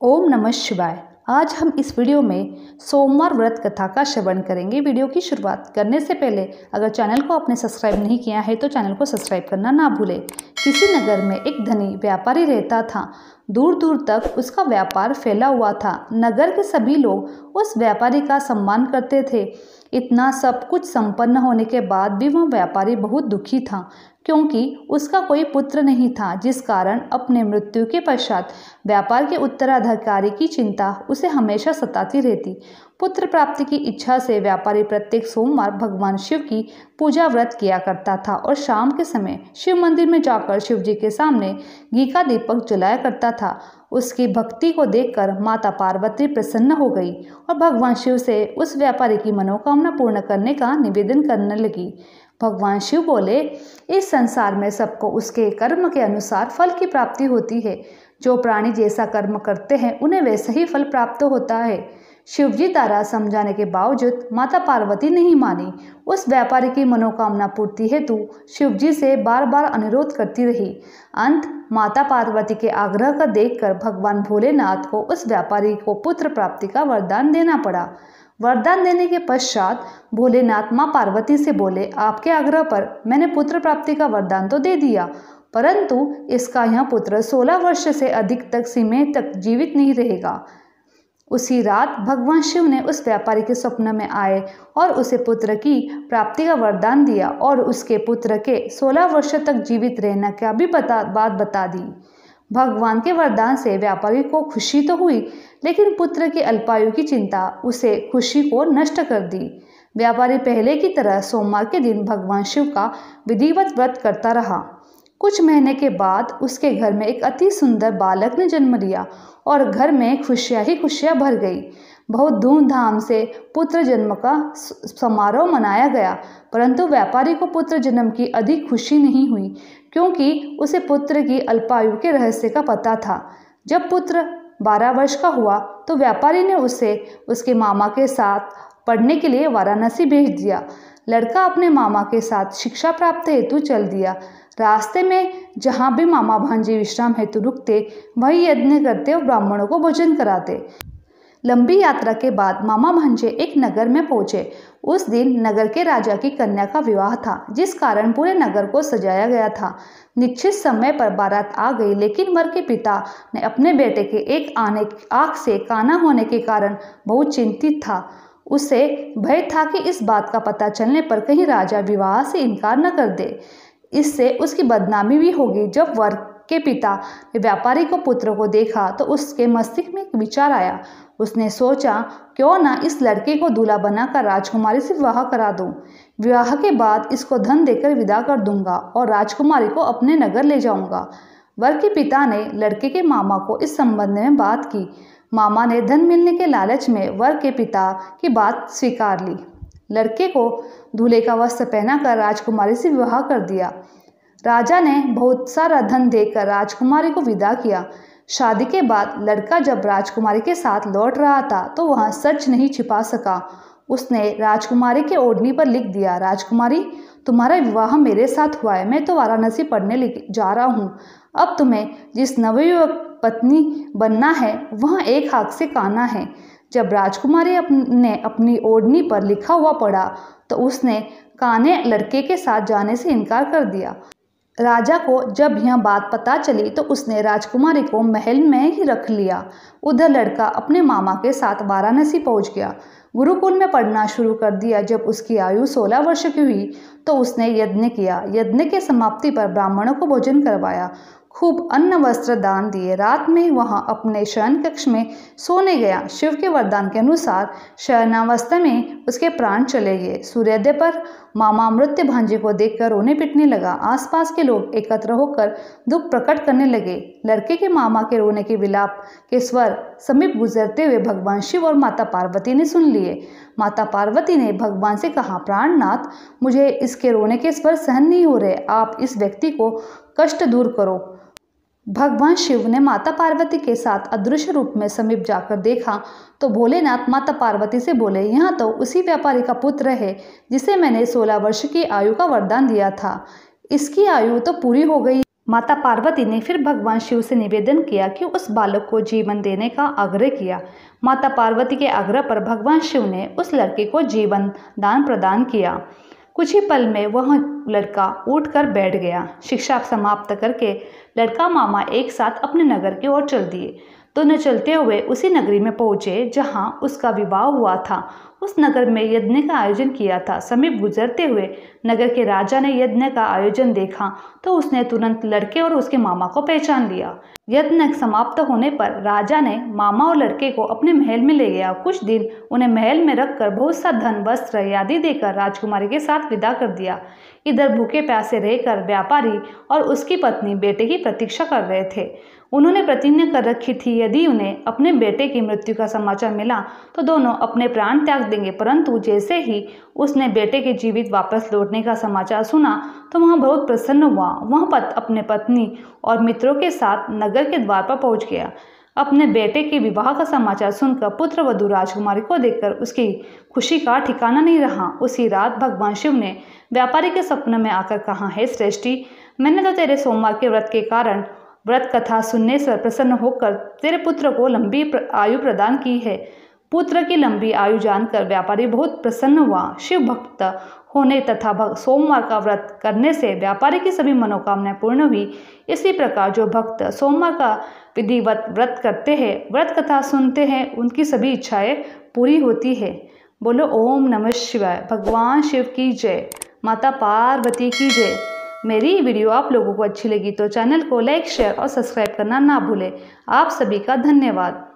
ओम नमः शिवाय। आज हम इस वीडियो में सोमवार व्रत कथा का श्रवण करेंगे। वीडियो की शुरुआत करने से पहले अगर चैनल को आपने सब्सक्राइब नहीं किया है तो चैनल को सब्सक्राइब करना ना भूलें। किसी नगर में एक धनी व्यापारी रहता था। दूर दूर तक उसका व्यापार फैला हुआ था। नगर के सभी लोग उस व्यापारी का सम्मान करते थे। इतना सब कुछ संपन्न होने के बाद भी वह व्यापारी बहुत दुखी था, क्योंकि उसका कोई पुत्र नहीं था, जिस कारण अपने मृत्यु के पश्चात व्यापार के उत्तराधिकारी की चिंता उसे हमेशा सताती रहती। पुत्र प्राप्ति की इच्छा से व्यापारी प्रत्येक सोमवार भगवान शिव की पूजा व्रत किया करता था और शाम के समय शिव मंदिर में जाकर शिव जी के सामने घी का दीपक जलाया करता था। उसकी भक्ति को देखकर माता पार्वती प्रसन्न हो गई और भगवान शिव से उस व्यापारी की मनोकामना पूर्ण करने का निवेदन करने लगी। भगवान शिव बोले, इस संसार में सबको उसके कर्म के अनुसार फल की प्राप्ति होती है। जो प्राणी जैसा कर्म करते हैं उन्हें वैसा ही फल प्राप्त होता है। शिवजी द्वारा समझाने के बावजूद माता पार्वती नहीं मानी। उस व्यापारी की मनोकामना पूर्ति हेतु शिवजी से बार बार अनुरोध करती रही। अंत माता पार्वती के आग्रह का देखकर भगवान भोलेनाथ को उस व्यापारी को पुत्र प्राप्ति का वरदान देना पड़ा। वरदान देने के पश्चात भोलेनाथ माँ पार्वती से बोले, आपके आग्रह पर मैंने पुत्र प्राप्ति का वरदान तो दे दिया, परंतु इसका यह पुत्र 16 वर्ष से अधिक तक समय तक जीवित नहीं रहेगा। उसी रात भगवान शिव ने उस व्यापारी के स्वप्न में आए और उसे पुत्र की प्राप्ति का वरदान दिया और उसके पुत्र के 16 वर्ष तक जीवित रहने का भी बात बता दी। भगवान के वरदान से व्यापारी को खुशी तो हुई, लेकिन पुत्र की अल्पायु की चिंता उसे खुशी को नष्ट कर दी। व्यापारी पहले की तरह सोमवार के दिन भगवान शिव का विधिवत व्रत करता रहा। कुछ महीने के बाद उसके घर में एक अति सुंदर बालक ने जन्म लिया और घर में खुशियां ही खुशियां भर गई। बहुत धूमधाम से पुत्र जन्म का समारोह मनाया गया, परंतु व्यापारी को पुत्र जन्म की अधिक खुशी नहीं हुई, क्योंकि उसे पुत्र की अल्पायु के रहस्य का पता था। जब पुत्र 12 वर्ष का हुआ तो व्यापारी ने उसे उसके मामा के साथ पढ़ने के लिए वाराणसी भेज दिया। लड़का अपने मामा के साथ शिक्षा प्राप्त हेतु चल दिया। रास्ते में जहाँ भी मामा भांजे विश्राम हेतु रुकते, वही यज्ञ करते और ब्राह्मणों को भोजन कराते। लंबी यात्रा के बाद मामा भांजे एक नगर में पहुंचे। उस दिन नगर के राजा की कन्या का विवाह था, जिस कारण पूरे नगर को सजाया गया था। निश्चित समय पर बारात आ गई, लेकिन वर के पिता ने अपने बेटे के एक आंख से काना होने के कारण बहुत चिंतित था। उसे भय था कि इस बात का पता चलने पर कहीं राजा विवाह से इनकार न कर दे, इससे उसकी बदनामी भी होगी। जब वर के पिता ने व्यापारी को पुत्र को देखा तो उसके मस्तिष्क में एक विचार आया। उसने सोचा, क्यों ना इस लड़के को दूल्हा बनाकर राजकुमारी से विवाह करा दूं। विवाह के बाद इसको धन देकर विदा कर दूंगा और राजकुमारी को अपने नगर ले जाऊंगा। वर के पिता ने लड़के के मामा को इस संबंध में बात की। मामा ने धन मिलने के लालच में वर के पिता की बात स्वीकार ली। लड़के को दूल्हे का वस्त्र पहनाकर राजकुमारी से विवाह कर दिया। राजा ने बहुत सारा धन देकर राजकुमारी को विदा किया। शादी के बाद लड़का जब राजकुमारी के साथ लौट रहा था तो वह सच नहीं छिपा सका। उसने राजकुमारी के ओढ़नी पर लिख दिया, राजकुमारी, तुम्हारा विवाह मेरे साथ हुआ है। मैं तो वाराणसी पढ़ने जा रहा हूँ। अब तुम्हें जिस नवयुवक पत्नी बनना है वह एक हाथ से काना है। जब राजकुमारी ने अपनी ओढ़नी पर लिखा हुआ पढ़ा तो उसने काने लड़के के साथ जाने से इनकार कर दिया। राजा को जब यह बात पता चली तो उसने राजकुमारी को महल में ही रख लिया। उधर लड़का अपने मामा के साथ वाराणसी पहुंच गया। गुरुकुल में पढ़ना शुरू कर दिया। जब उसकी आयु 16 वर्ष की हुई तो उसने यज्ञ किया। यज्ञ के समाप्ति पर ब्राह्मणों को भोजन करवाया, खूब अन्न वस्त्र दान दिए। रात में वहां अपने शयन कक्ष में सोने गया। शिव के वरदान के अनुसार शयनावस्था में उसके प्राण चले गए। सूर्योदय पर मामा मृत्यु भांजे को देखकर रोने पिटने लगा। आसपास के लोग एकत्र होकर दुख प्रकट करने लगे। लड़के के मामा के रोने के विलाप के स्वर समीप गुजरते हुए भगवान शिव और माता पार्वती ने सुन लिए। माता पार्वती ने भगवान से कहा, प्राणनाथ, मुझे इसके रोने के स्वर सहन नहीं हो रहे, आप इस व्यक्ति को कष्ट दूर करो। भगवान शिव ने माता पार्वती के साथ अदृश्य रूप में समीप जाकर देखा तो भोलेनाथ माता पार्वती से बोले, यहाँ तो उसी व्यापारी का पुत्र है जिसे मैंने 16 वर्ष की आयु का वरदान दिया था। इसकी आयु तो पूरी हो गई। माता पार्वती ने फिर भगवान शिव से निवेदन किया कि उस बालक को जीवन देने का आग्रह किया। माता पार्वती के आग्रह पर भगवान शिव ने उस लड़के को जीवन दान प्रदान किया। कुछ ही पल में वह लड़का उठकर बैठ गया। शिक्षा समाप्त करके लड़का मामा एक साथ अपने नगर की ओर चल दिए। दोनों चलते हुए उसी नगरी में पहुंचे जहां उसका विवाह हुआ था। उस नगर में यज्ञ का आयोजन किया था। समीप गुजरते हुए नगर के राजा ने यज्ञ का आयोजन देखा तो उसने तुरंत लड़के और उसके मामा को पहचान लिया। यज्ञ समाप्त होने पर राजा ने मामा और लड़के को अपने महल में ले गया। कुछ दिन उन्हें महल में रखकर बहुत सा धन वस्त्र आदि देकर राजकुमारी के साथ विदा कर दिया। इधर भूखे प्यासे रहकर व्यापारी और उसकी पत्नी बेटे की प्रतीक्षा कर रहे थे। उन्होंने प्रतिज्ञा कर रखी थी यदि उन्हें अपने बेटे की मृत्यु का समाचार मिला तो दोनों अपने प्राण त्याग देंगे। परंतु जैसे ही उसने बेटे के जीवित वापस लौटने का समाचार सुना तो वह बहुत प्रसन्न हुआ। वह अपने पत्नी और मित्रों के साथ नगर के द्वार पर पहुंच गया। अपने बेटे के विवाह का समाचार सुनकर पुत्र वधू राजकुमारी को देखकर उसकी खुशी का ठिकाना नहीं रहा। उसी रात भगवान शिव ने व्यापारी के सपने में आकर कहा, हे श्रेष्ठी, मैंने तो तेरे सोमवार के व्रत के कारण व्रत कथा सुनने से प्रसन्न होकर तेरे पुत्र को लंबी आयु प्रदान की है। पुत्र की लंबी आयु जानकर व्यापारी बहुत प्रसन्न हुआ। शिव भक्त होने तथा सोमवार का व्रत करने से व्यापारी की सभी मनोकामनाएं पूर्ण हुई। इसी प्रकार जो भक्त सोमवार का विधिवत व्रत करते हैं, व्रत कथा सुनते हैं, उनकी सभी इच्छाएं पूरी होती है। बोलो ओम नमः शिवाय। भगवान शिव की जय। माता पार्वती की जय। मेरी वीडियो आप लोगों को अच्छी लगी तो चैनल को लाइक, शेयर और सब्सक्राइब करना ना भूलें। आप सभी का धन्यवाद।